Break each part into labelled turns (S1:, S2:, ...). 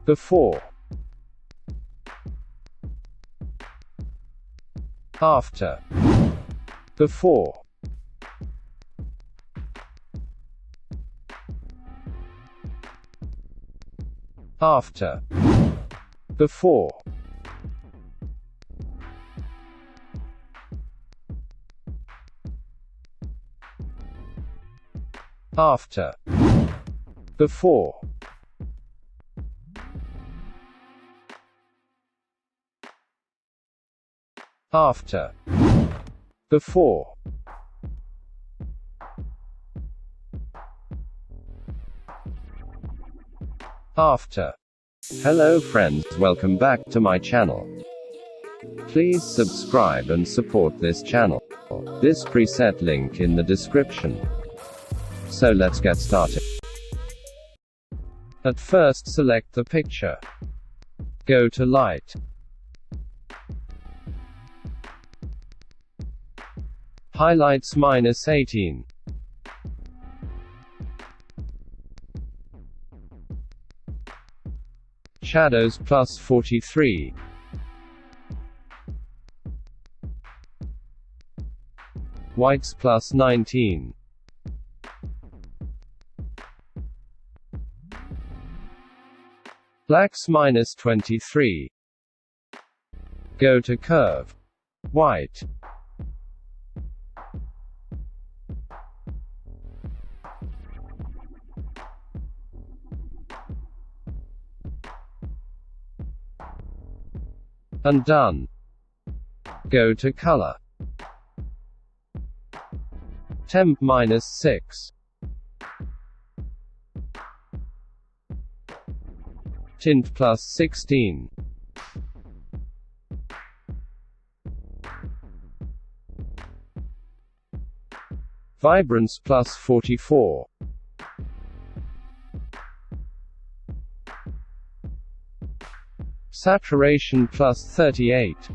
S1: before, after, before, after, before, after, before, after, before, after. Hello friends, welcome back to my channel. Please subscribe and support this channel. This preset link in the description. So let's get started. At first select the picture. Go to Light. Highlights -18. Shadows +43. Whites +19. Blacks -23. Go to Curve. White. And done. Go to Color. Temp -6. Tint +16. Vibrance +44. Saturation +38.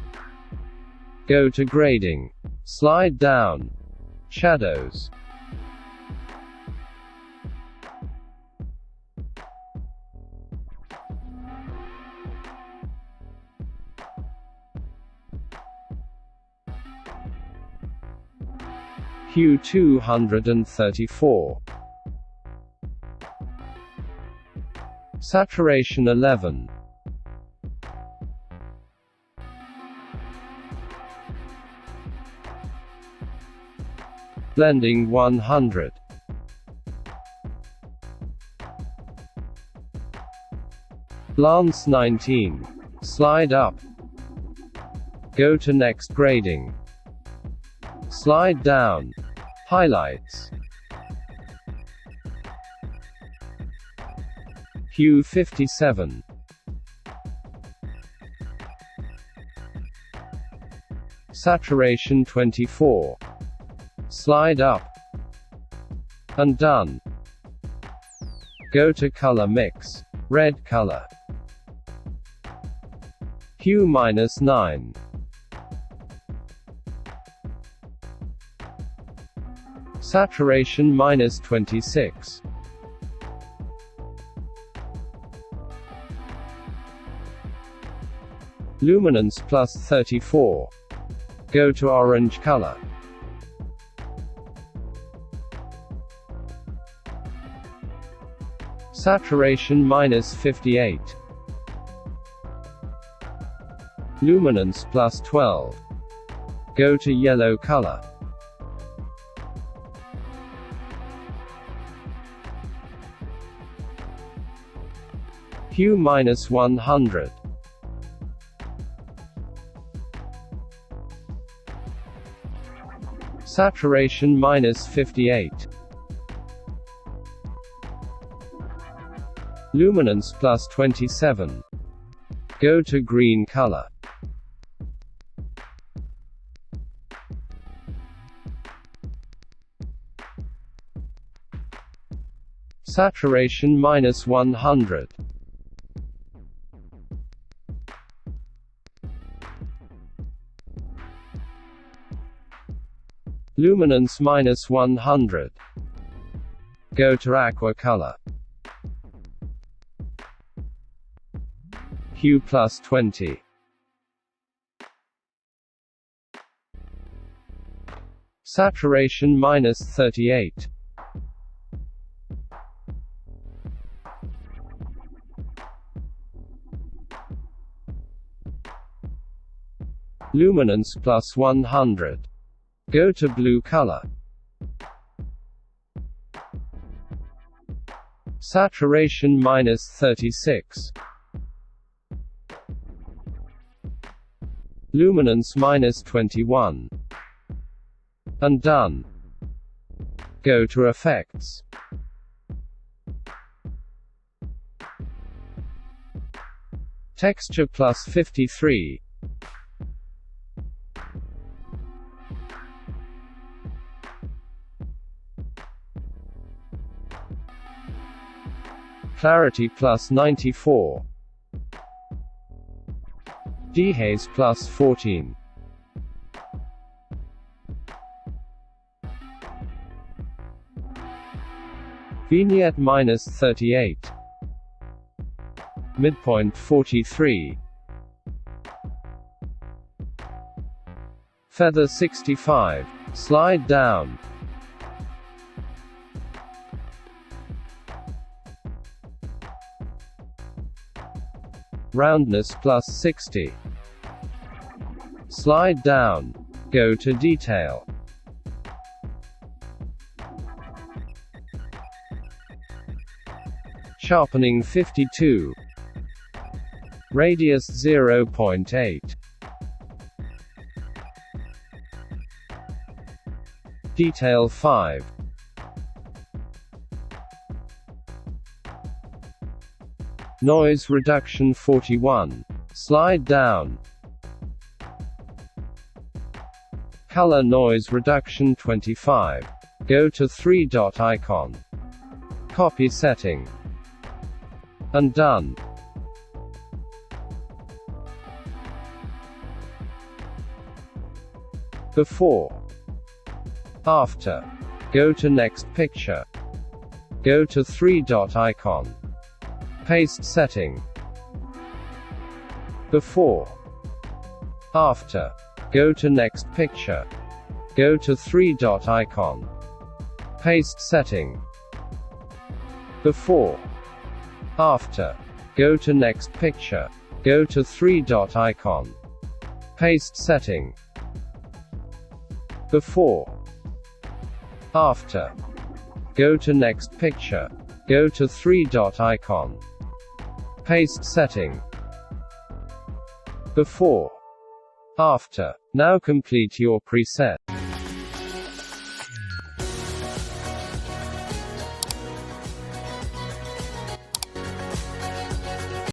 S1: Go to Grading. Slide down. Shadows. Hue 234. Saturation 11. Blending 100. Glance 19. Slide up. Go to Next Grading. Slide down. Highlights. Hue 57. Saturation 24. Slide up. And done. Go to Color Mix. Red color. Hue -9. Saturation -26. Luminance +34. Go to orange color. Saturation -58. Luminance +12. Go to yellow color. Hue -100. Saturation -58. Luminance +27. Go to green color. Saturation -100. Luminance -100. Go to aqua color. Hue plus 20. Saturation minus 38. Luminance plus 100. Go to blue color. Saturation minus 36. Luminance minus 21. And done. Go to effects. Texture plus 53. Clarity plus 94. Dehaze plus 14. Vignette minus 38. Midpoint 43. Feather 65. Slide down. Roundness plus 60. Slide down. Go to detail. Sharpening 52. Radius 0.8. Detail 5. Noise reduction 41. Slide down. Color noise reduction 25. Go to 3-dot icon. Copy setting. And done. Before. After. Go to next picture. Go to 3-dot icon. Paste setting. Before. After. Go to next picture. Go to 3-dot icon. Paste setting. Before. After. Go to next picture. Go to 3-dot icon. Paste setting. Before. After. Go to next picture. Go to 3-dot icon. Paste setting. Before. After. Now complete your preset.